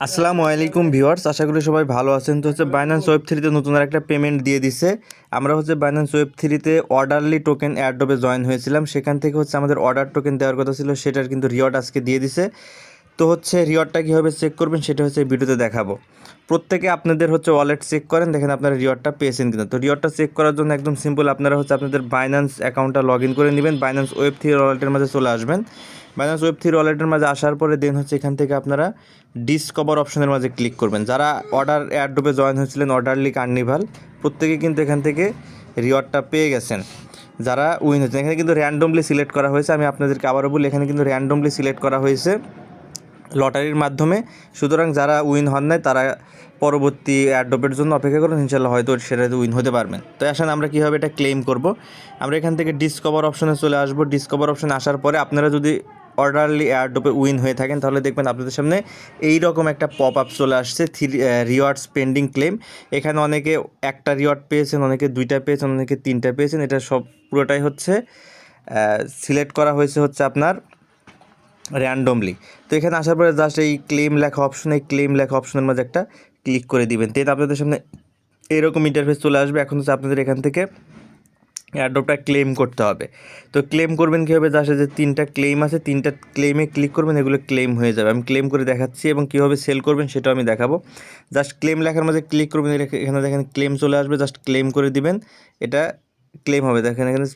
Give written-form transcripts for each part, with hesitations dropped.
আসসালামু আলাইকুম ভিউয়ার্স, আশা করি সবাই ভালো আছেন। তো বাইন্যান্স ওয়েব থ্রিতে নতুন আর একটা পেমেন্ট দিয়ে দিছে। আমরা বাইন্যান্স ওয়েব থ্রিতে অর্ডারলি টোকেন এয়ারড্রপে জয়েন হয়েছিলাম, সেখান থেকে আমাদের অর্ডার টোকেন দেওয়ার কথা ছিল, সেটার কিন্তু রিওয়ার্ড আজকে দিয়ে দিছে। তো রিওয়ার্ডটা কীভাবে চেক করবেন সেটা ভিডিওতে দেখাবো। প্রত্যেকে আপনাদের ওয়ালেট চেক করেন, দেখেন আপনারা রিওয়ার্ডটা পেয়েছেন কিনা। তো রিওয়ার্ডটা চেক করার জন্য একদম সিম্পল, আপনারা আপনাদের বাইন্যান্স অ্যাকাউন্টটা লগ ইন করে নেবেন, বাইন্যান্স ওয়েব থ্রি ওয়ালেটের মাঝে চলে আসবেন। বাইন্যান্স ওয়েব থ্রি ওয়ালেটের মাঝে আসার পরে দেন এখান থেকে আপনারা ডিসকভার অপশনের মাঝে ক্লিক করবেন। যারা অর্ডার এয়ারড্রপে জয়েন হয়েছিলেন অর্ডারলি কার্নিভাল, প্রত্যেকে কিন্তু এখান থেকে রিওয়ার্ডটা পেয়ে গেছেন। যারা উইন হয়েছেন, এখানে কিন্তু র্যান্ডমলি সিলেক্ট করা হয়েছে। আমি আপনাদেরকে আবারও বলি, এখানে কিন্তু র্যান্ডমলি সিলেক্ট করা হয়েছে লটারির মাধ্যমে। সুতরাং যারা উইন হন নাই তারা পরবর্তী এয়ারড্রপের জন্য অপেক্ষা করুন, ইনশাল্লাহ হয়তো সেটাতে উইন হতে পারবেন। তো আসেন আমরা কীভাবে এটা ক্লেম করব। আমরা এখান থেকে ডিসকভার অপশনে চলে আসবো। ডিসকভার অপশনে আসার পরে আপনারা যদি অর্ডারলি এয়ারড্রপে উইন হয়ে থাকেন তাহলে দেখবেন আপনাদের সামনে এই রকম একটা পপ আপ চলে আসছে, রিওয়ার্ডস পেন্ডিং ক্লেম। এখানে অনেকে একটা রিওয়ার্ড পেয়েছেন, অনেকে দুইটা পেয়েছেন, অনেকে তিনটা পেয়েছেন। এটা সব পুরোটাই সিলেক্ট করা হয়েছে আপনার র্যান্ডমলি। তো এখানে আসার পরে জাস্ট এই ক্লেম লেখা অপশন, এই ক্লেম লেখা অপশনের মাঝে একটা ক্লিক করে দিবেন। তো আপনাদের সামনে এরকম ইন্টারফেস চলে আসবে। এখন আপনাদের এখান থেকে এয়ারড্রপটা ক্লেম করতে হবে। তো ক্লেম করবেন কীভাবে, জাস্ট যে তিনটা ক্লেম আছে, তিনটা ক্লেমে ক্লিক করবেন, এগুলো ক্লেম হয়ে যাবে। আমি ক্লেম করে দেখাচ্ছি এবং কীভাবে সেল করবেন সেটাও আমি দেখাবো। জাস্ট ক্লেম লেখার মাঝে ক্লিক করবেন, এখানে দেখেন ক্লেম চলে আসবে, জাস্ট ক্লেম করে দিবেন, এটা ক্লেম হবে। দেখেন এখানে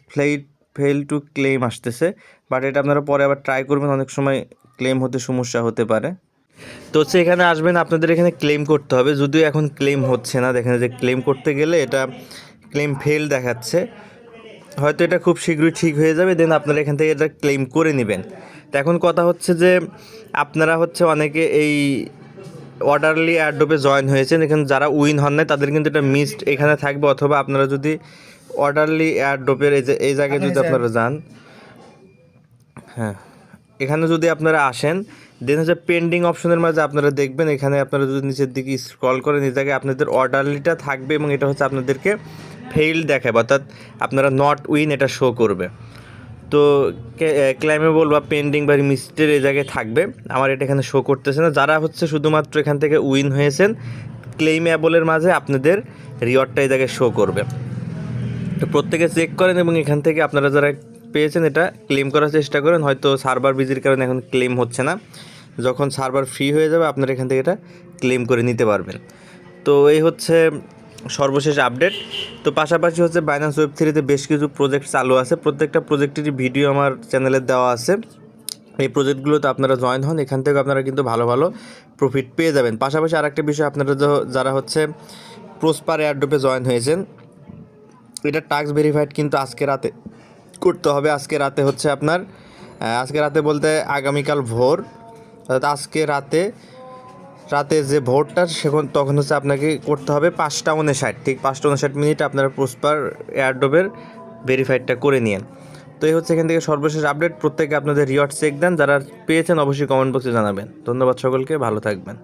ফেল টু ক্লেম আসতেছে, বাট এটা আপনারা পরে আবার ট্রাই করবেন, অনেক সময় ক্লেম হতে সমস্যা হতে পারে। তো এখানে আসবেন, আপনাদের এখানে ক্লেম করতে হবে, যদিও এখন ক্লেম হচ্ছে না। দেখেন যে ক্লেম করতে গেলে এটা ক্লেম ফেল দেখাচ্ছে, হয়তো এটা খুব শীঘ্রই ঠিক হয়ে যাবে, দেন আপনারা এখান থেকে এটা ক্লেম করে নেবেন। তো এখন কথা যে আপনারা অনেকে এই অর্ডারলি এয়ারড্রপে জয়েন হয়েছেন, এখানে যারা উইন হন নাই তাদের কিন্তু এটা মিসড এখানে থাকবে। অথবা আপনারা যদি অর্ডারলি এয়ারড্রপের এই জায়গায় যদি আপনারা যান, হ্যাঁ এখানে যদি আপনারা আসেন, দেন পেন্ডিং অপশনের মাঝে আপনারা দেখবেন, এখানে আপনারা যদি নিচের দিকে স্ক্রল করেন, এই জায়গায় আপনাদের অর্ডারলিটা থাকবে এবং এটা আপনাদেরকে ফেইল্ড দেখাবে, অর্থাৎ আপনারা নট উইন এটা শো করবে। তো ক্লেমেবল বা পেন্ডিং বা মিসটের এই জায়গায় থাকবে, আমার এটা এখানে শো করতেছে না। যারা শুধুমাত্র এখান থেকে উইন হয়েছেন, ক্লেমেবলের মাঝে আপনাদের রিওয়ার্ডটা এই জায়গায় শো করবে। তো প্রত্যেকে চেক করেন এবং এখান থেকে আপনারা যারা পেয়েছেন এটা ক্লেম করার চেষ্টা করেন। হয়তো সার্ভার বিজির কারণে এখন ক্লেম হচ্ছে না, যখন সার্ভার ফ্রি হয়ে যাবে আপনারা এখান থেকে এটা ক্লেম করে নিতে পারবেন। তো এই সর্বশেষ আপডেট। তো পাশাপাশি বাইন্যান্স ওয়েব থ্রিতে বেশ কিছু প্রজেক্ট চালু আছে, প্রত্যেকটা প্রজেক্টেরই ভিডিও আমার চ্যানেলে দেওয়া আছে। এই প্রজেক্টগুলোতে আপনারা জয়েন হন, এখান থেকে আপনারা কিন্তু ভালো ভালো প্রফিট পেয়ে যাবেন। পাশাপাশি আরেকটা বিষয়, আপনারা যারা প্রসপার এয়ারড্রপে জয়েন হয়েছেন, এটা টাস্ক ভেরিফাইড কিন্তু আজকে রাতে করতে হবে। আজকে রাতে আজকে রাতে বলতে আগামীকাল ভোর, অর্থাৎ আজকে রাতে যে ভোটটা তখন আপনাকে করতে হবে 5টা 59, ঠিক 5টা 59 আপনারা প্রসপার এয়ারড্রপের ভেরিফাইডটা করে নিন। তো এই এখান থেকে সর্বশেষ আপডেট। প্রত্যেকে আপনাদের রিওয়ার্ড চেক দেন, যারা পেয়েছেন অবশ্যই কমেন্ট বক্সে জানাবেন। ধন্যবাদ সকলকে, ভালো থাকবেন।